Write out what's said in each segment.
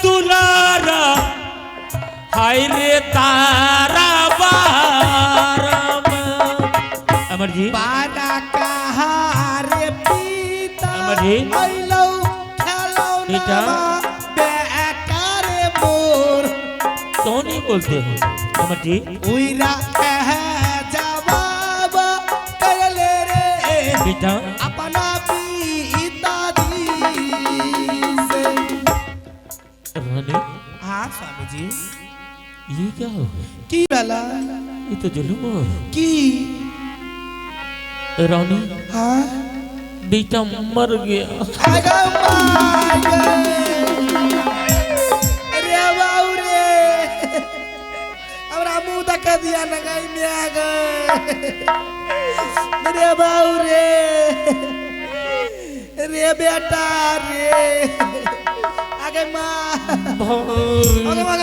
दुलारा हाय रे तारा अमर जी बारा कहा रे पीता अमर जी आइलो खेलो बेटा बेकार मोर तो नहीं बोलते हो अमर जी उइरा कह जवाब कर ले रे बेटा अपना पिताजी से। रानी हाँ स्वामी जी ये क्या हो की वाला ये तो जुलूम हो की रानी हाँ बेटा मर गया आगा मार रे बाऊ रे हमरा मुंह तक दिया नगाई में आ गए रे बाऊ रे रे बेटा रे आगे माँ आगे माँ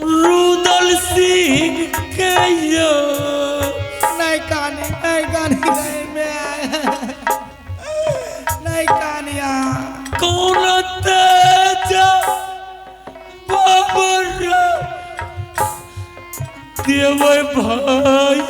रुदल सिंह के नहीं कहानी नहीं में नहीं कहानिया कौन तेजा बाबरा देव भाई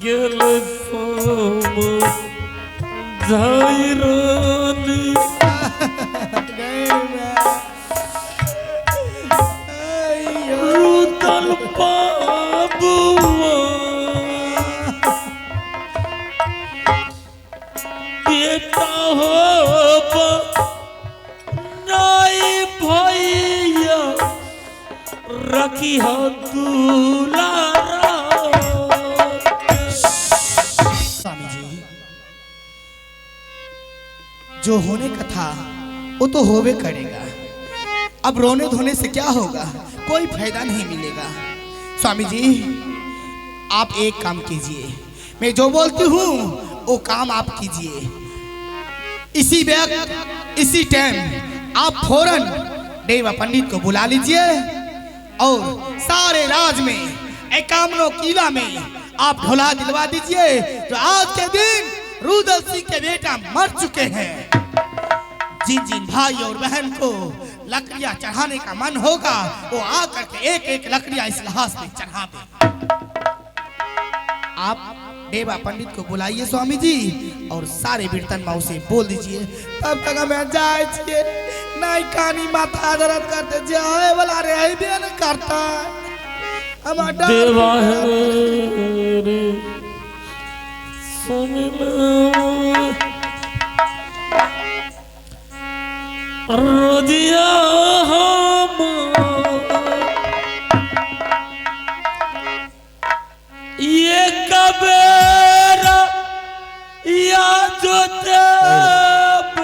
गेल सोम जायरानी रुदल बाबुआ बेटा हो नाई भैया रखी हो दुलारा। स्वामी जी जो होने का था वो तो होवे करेगा। अब रोने धोने से क्या होगा, कोई फायदा नहीं मिलेगा। स्वामी जी आप एक काम कीजिए, मैं जो बोलती हूँ वो काम आप कीजिए। इसी वक्त इसी टाइम आप फौरन देवा पंडित को बुला लीजिए और सारे राज में एकामनो किला में आप ढोला दिलवा दीजिए। जो आज के दिन रुदल सिंह के बेटा मर चुके हैं, जिन जिन भाई और बहन को लकड़ियां चढ़ाने का मन होगा वो आकर के एक एक लकड़ियां इस लाश पे चढ़ा दे। आप देवा पंडित को बुलाइए स्वामी जी और सारे कीर्तन माऊ से बोल दीजिए। तब तक हमें जाए छिए नहीं कानी माथा दर्द करते जाए वाला रे भी न करता हम देवा है रे सुन रोदिया हम ये कबेरा या जो देव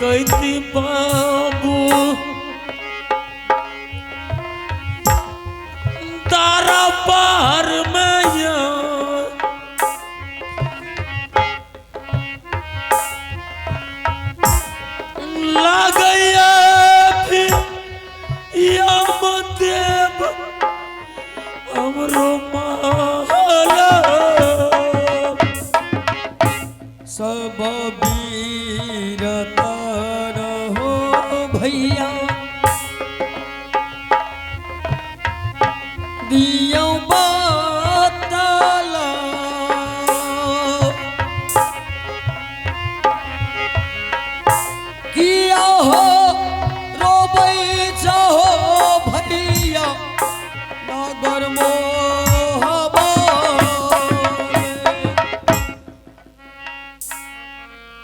कहती बाबू तारा पार में ला गया फिर यम देव हमरो माला सब वीरता रहो भैया दियो बताला किया हो रोबै चाहो भैया नगर मोहबा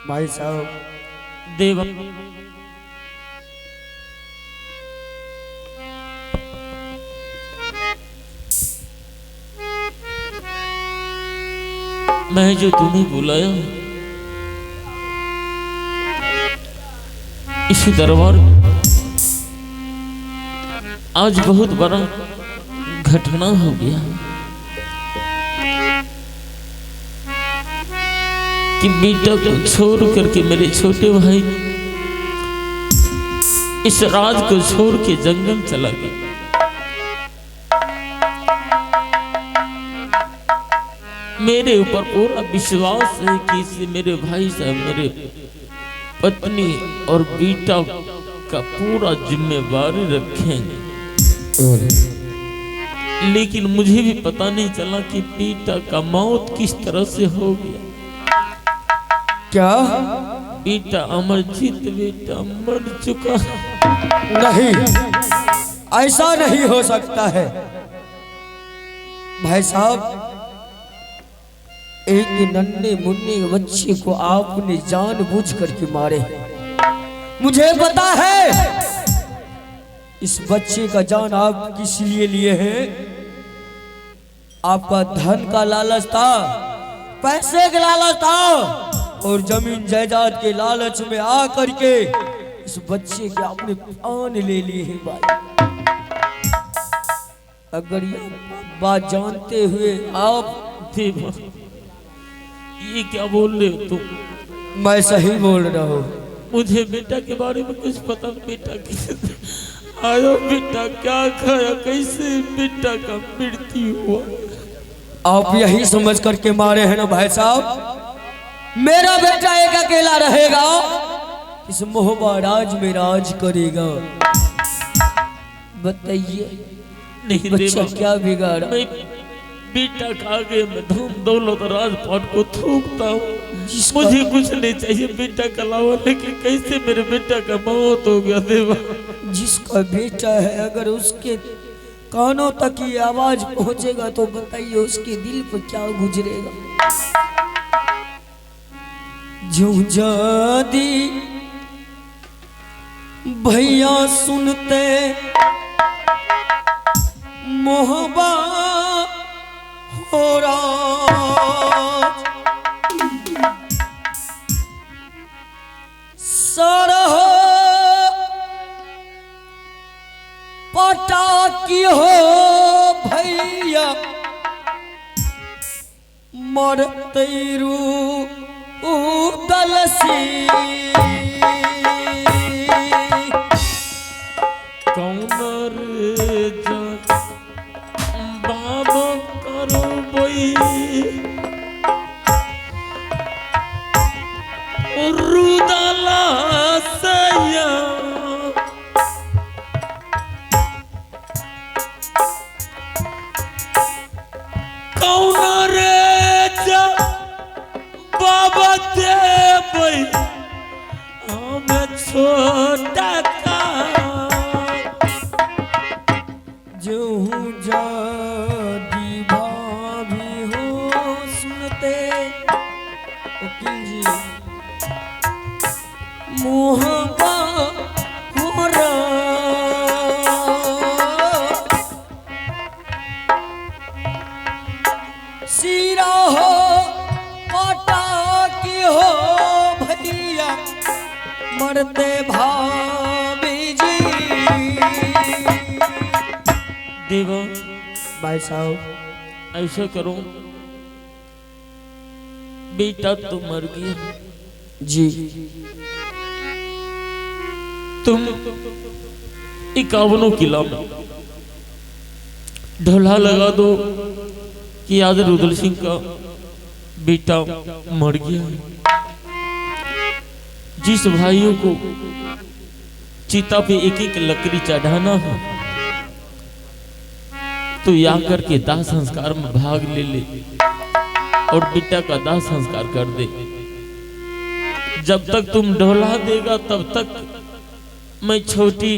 भाई साहब देव मैं जो तुम्हें बुलाया इस दरबार में आज बहुत बड़ा घटना हो गया कि बेटा को छोड़ करके मेरे छोटे भाई इस राज को छोड़ के जंगल चला गया। मेरे ऊपर पूरा विश्वास है कि इसे मेरे भाई साहब मेरे पत्नी और बेटा का पूरा जिम्मेवारी रखेंगे, लेकिन मुझे भी पता नहीं चला कि बेटा का मौत किस तरह से हो गया। क्या बेटा अमरजीत बेटा मर चुका। नहीं, ऐसा नहीं हो सकता है भाई साहब। एक नन्हे मुन्ने बच्चे को आपने जानबूझ करके मारे। मुझे पता है इस बच्चे का जान आप किस लिए लिए हैं। आपका धन का लालच था, पैसे का लालच था और जमीन जायदाद के लालच में आ करके इस बच्चे के आपने प्राण ले लिए हैं भाई। अगर ये बात जानते हुए आप देवा ये क्या बोल रहे हो तुम? मैं सही बोल रहा हूँ। मुझे बेटा के बारे में कुछ पता। बेटा कैसे आया, बेटा क्या खाया, कैसे बेटा का मृत्यु हुआ। आप यही समझ करके मारे हैं ना भाई साहब। मेरा बेटा एक अकेला रहेगा, इस मोहबा राज में राज करेगा। बताइए नहीं बच्चा देवा, क्या बिगाड़ा। मैं बेटा का आगे मैं धूम दौलत राजपाट को थूकता हूँ, मुझे कुछ नहीं चाहिए बेटा का अलावा, लेकिन कैसे मेरे बेटा का मौत हो गया देवा। जिसका बेटा है अगर उसके कानों तक ये आवाज पहुंचेगा तो बताइए उसके दिल पर क्या गुजरेगा। जदी भैया सुनते मोहबा हो राज सरह पटाकी हो भैया मरतैरू उदलसी कौन रे बाबा करो बई रुदला सया कौन रे बाबा दे बई हमें छोटा का जो जादी भाभी हो सुनते वकील जी मोहबा हो सीरा हो पटा की हो भैया मरते भाभी जी। देवा भाई साहब ऐसा करो, बेटा तो मर गया, जी, तुम 51 किला में ढोला लगा दो कि आज रुदल सिंह का बेटा मर गया है। जिस भाइयों को चिता पे एक एक लकड़ी चढ़ाना हो तो या करके दाह संस्कार में भाग ले ले और बेटा का दाह संस्कार कर दे। जब तक तुम ढोला देगा तब तक मैं छोटी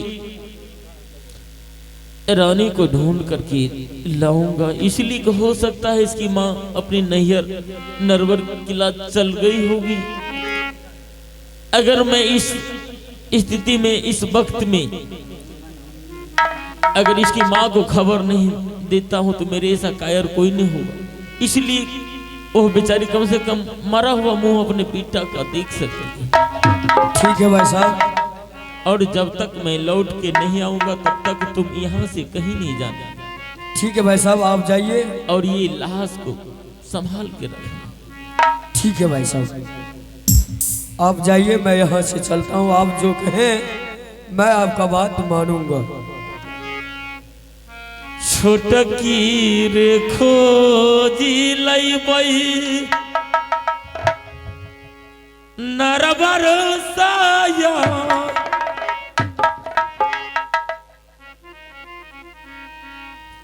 रानी को ढूंढ करके लाऊंगा। इसलिए कि हो सकता है इसकी माँ अपनी नैहर नरवर किला चल गई होगी। अगर मैं इस स्थिति में, इस वक्त में अगर इसकी माँ को खबर नहीं देता हूं तो मेरे ऐसा कायर कोई नहीं होगा। इसलिए वो बेचारी कम से कम मरा हुआ मुंह अपने बेटा का देख सके। ठीक है भाई साहब। और जब तक मैं लौट के नहीं आऊंगा तब तक तुम यहाँ से कहीं नहीं जाना। ठीक है भाई साहब, आप जाइए और ये लाश को संभाल के रखना। ठीक है भाई साहब, आप जाइए, मैं यहाँ से चलता हूँ। आप जो कहें मैं आपका बात मानूंगा। छोटकी रे खोजी लई नरबर साया,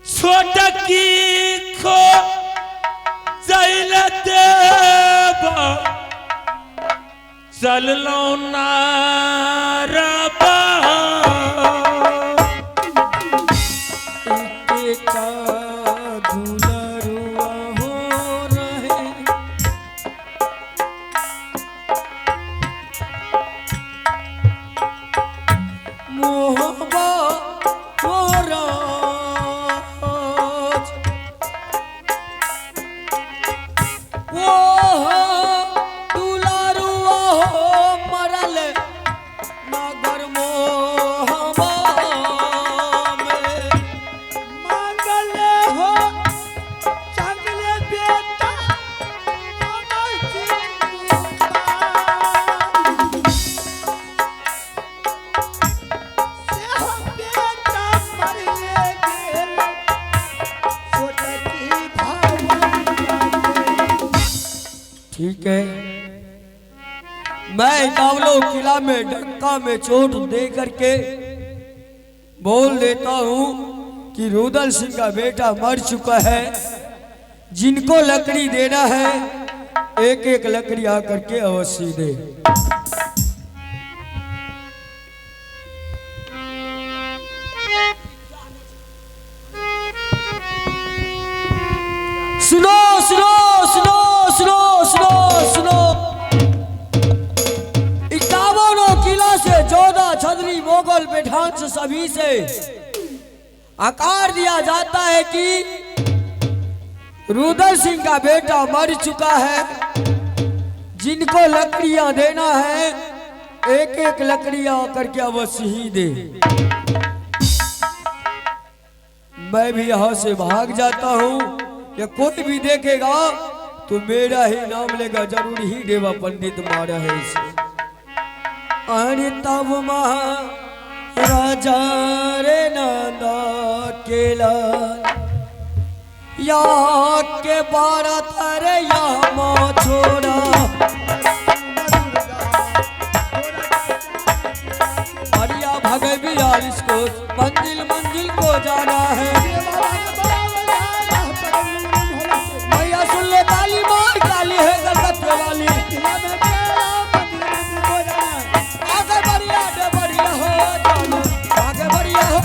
छोटकी खो चलते चल लो नारबा ठीक है, मैं 51 किला में डंका में चोट दे करके बोल देता हूँ कि रुदल सिंह का बेटा मर चुका है। जिनको लकड़ी देना है एक एक लकड़ी आकर के अवश्य दे। सुनो सुनो सुनो सुनो सुनो सुनो, 51 किला से 14 छतरी मोगल बैठान से सभी से आकार दिया जाता है कि रुदल सिंह का बेटा मर चुका है। जिनको लकड़ियां देना है एक एक लकड़ियां करके अवश्य ही दे। मैं भी यहाँ से भाग जाता हूँ, या कोई भी देखेगा तो मेरा ही नाम लेगा, जरूर ही देवा पंडित मारा है इसे। अरे तब महाराजा रे नंदा केला या के 12 तारे यहाँ छोड़ा, बढ़िया भगे 42 को मंजिल मंजिल को जाना है। भैया सुन ले, काली मार काली है कलकत्ते वाली, आगे बढ़िया हो जाना, आगे बढ़िया हो।